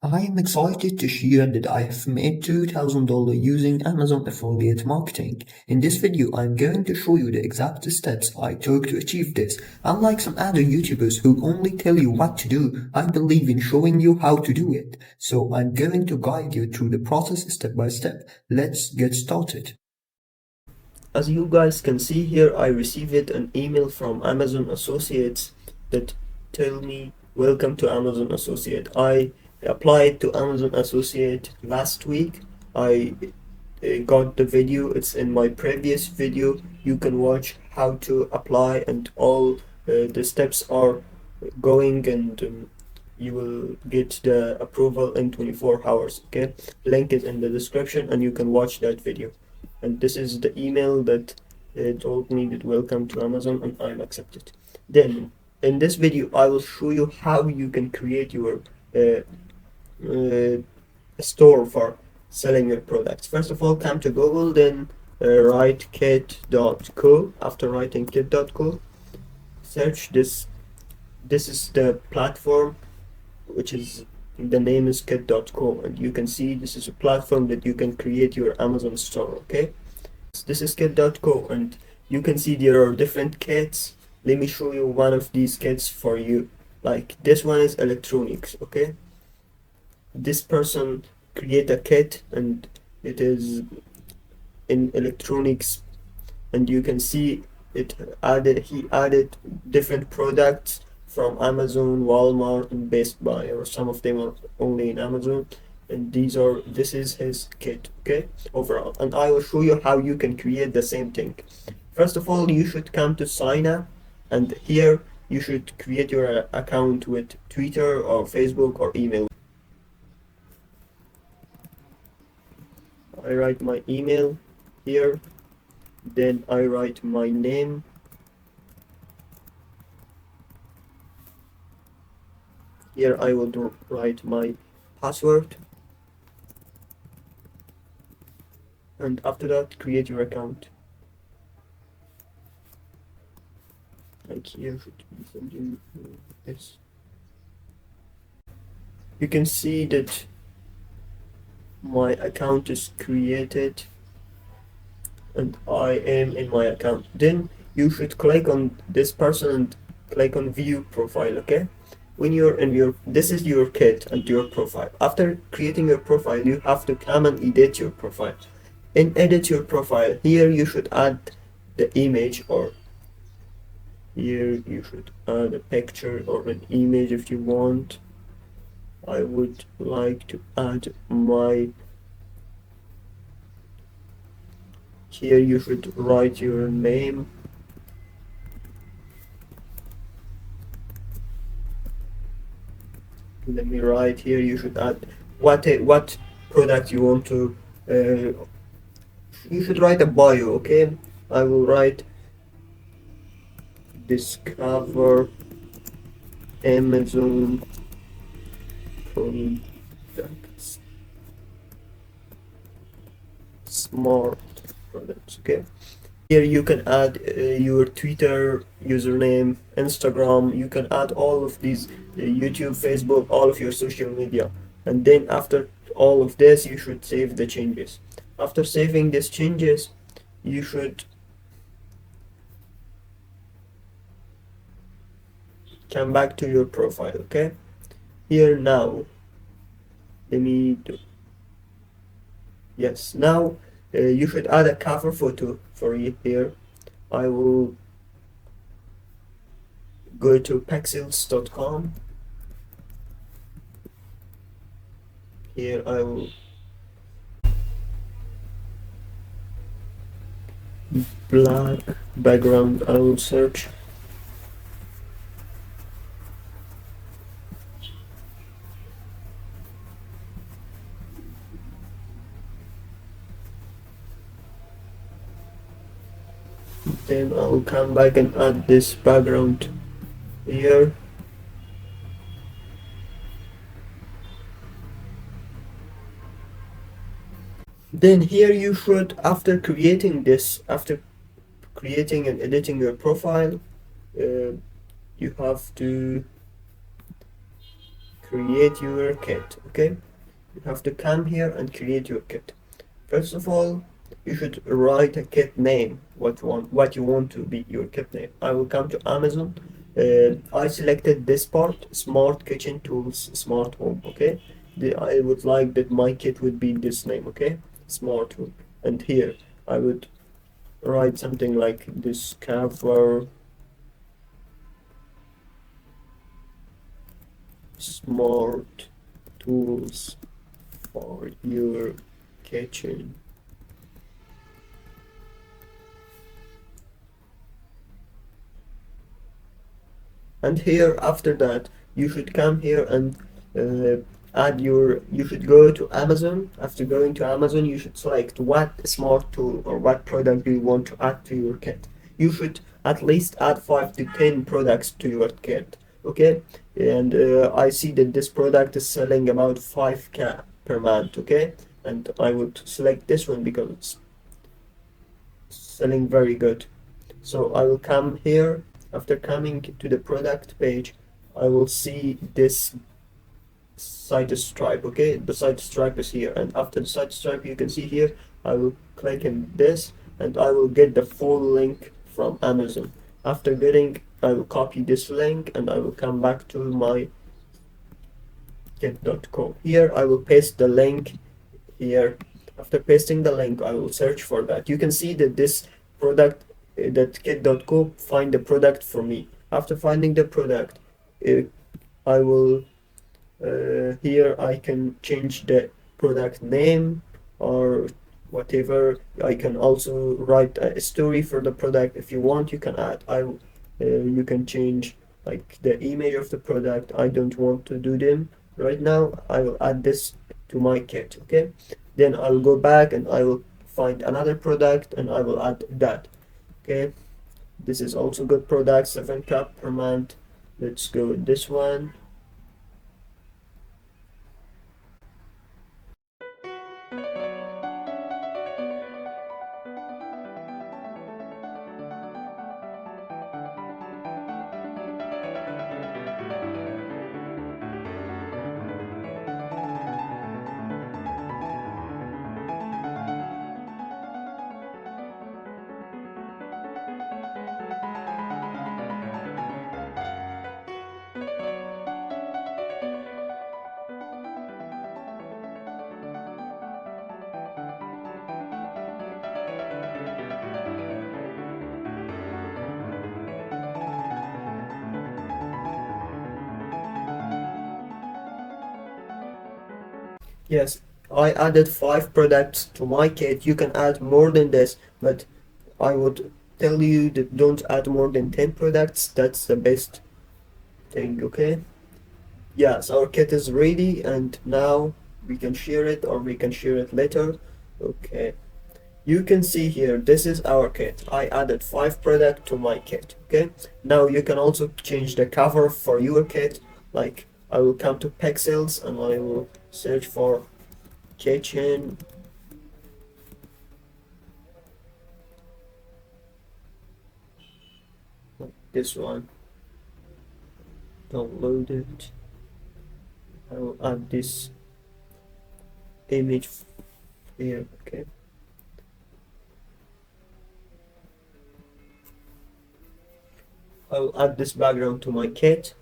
I am excited to share that I have made $2,000 using Amazon affiliate marketing. In this video, I'm going to show you the exact steps I took to achieve this. Unlike some other YouTubers who only tell you what to do, I believe in showing you how to do it. So I'm going to guide you through the process step by step. Let's get started. As you guys can see here, I received an email from Amazon Associates that tell me, welcome to Amazon Associate. I applied to Amazon Associate last week. I got the video. It's in my previous video. You can watch how to apply, and all the steps are going, and you will get the approval in 24 hours. Okay, link is in the description and you can watch that video. And this is the email that told me that welcome to Amazon, and I'm accepted. Then in this video I will show you how you can create your store for selling your products. First of all, come to Google, then write kit.co. After writing kit.co, search this. This is the platform, which is, the name is kit.co, and you can see this is a platform that you can create your Amazon store. Okay, this is kit.co, and you can see there are different kits. Let me show you one of these kits for you. Like this one is electronics. Okay, this person create a kit and it is in electronics, and you can see he added different products from Amazon, Walmart, and Best Buy, or some of them are only in Amazon. And this is his kit. Okay, overall, and I will show you how you can create the same thing. First of all, you should come to sign up, and here you should create your account with Twitter or Facebook or email. I write my email here, then I write my name. Here I will write my password, and after that create your account. Like here should be something like this. You can see that my account is created and I am in my account. Then you should click on this person and click on view profile. Okay, when you're in this is your kit and your profile. After creating your profile, you have to come and edit your profile. In edit your profile, here you should add the image, or here you should add a picture or an image if you want. I would like to add my, here you should write your name. Let me write here, you should add what product you want to, you should write a bio. Okay, I will write discover Amazon products, smart products. Okay, here you can add your Twitter username, Instagram. You can add all of these, YouTube, Facebook, all of your social media. And then after all of this, you should save the changes. After saving these changes, you should come back to your profile. Okay, here now, let me do, yes, now you should add a cover photo for you. Here I will go to pexels.com. Here I will black background, I will search. Then I will come back and add this background here. Then here you should, after creating and editing your profile, you have to create your kit. Okay, you have to come here and create your kit. First of all, you should write a kit name, what you want to be your kit name. I will come to Amazon. I selected this part, Smart Kitchen Tools, Smart Home. Okay, I would like that my kit would be this name. Okay, Smart Home. And here I would write something like Discover Smart Tools for your kitchen. And here after that you should come here and you should go to Amazon. After going to Amazon, you should select what smart tool or what product you want to add to your kit. You should at least add 5 to 10 products to your kit. Okay, and I see that this product is selling about 5k per month. Okay, and I would select this one because it's selling very good. So I will come here. After coming to the product page, I will see this site stripe. Okay, the site stripe is here, and after the site stripe, you can see here, I will click in this and I will get the full link from Amazon. After getting, I will copy this link and I will come back to my kit.co. Here I will paste the link here. After pasting the link, I will search for that. You can see that this product, that kit.co find the product for me. After finding the product, I will here I can change the product name or whatever. I can also write a story for the product. If you want, you can add. You can change like the image of the product. I don't want to do them right now. I will add this to my kit. Okay, then I'll go back and I will find another product and I will add that. Okay, this is also good product, 7 cup per month. Let's go with this one. Yes, I added 5 products to my kit. You can add more than this, but I would tell you that don't add more than 10 products. That's the best thing, okay? Yes, our kit is ready and now we can share it or we can share it later. Okay. You can see here, this is our kit. I added 5 products to my kit, okay? Now you can also change the cover for your kit. Like I will come to pixels and I will search for kitchen. This one. Download it. I will add this image here, okay? I will add this background to my kit.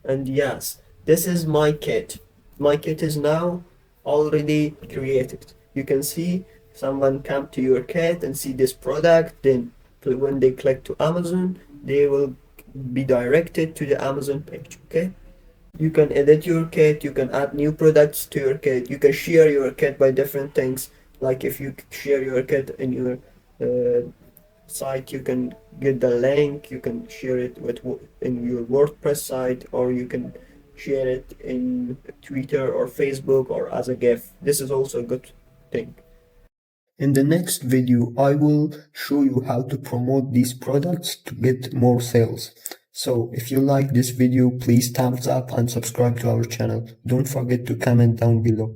And yes, this is my kit. My kit is now already created. You can see someone come to your kit and see this product, then when they click to Amazon, they will be directed to the Amazon page, okay? You can edit your kit, you can add new products to your kit, you can share your kit by different things. Like if you share your kit in your site, you can get the link, you can share it in your WordPress site, or you can share it in Twitter or Facebook or as a GIF. This is also a good thing. In the next video, I will show you how to promote these products to get more sales. So if you like this video, please thumbs up and subscribe to our channel. Don't forget to comment down below.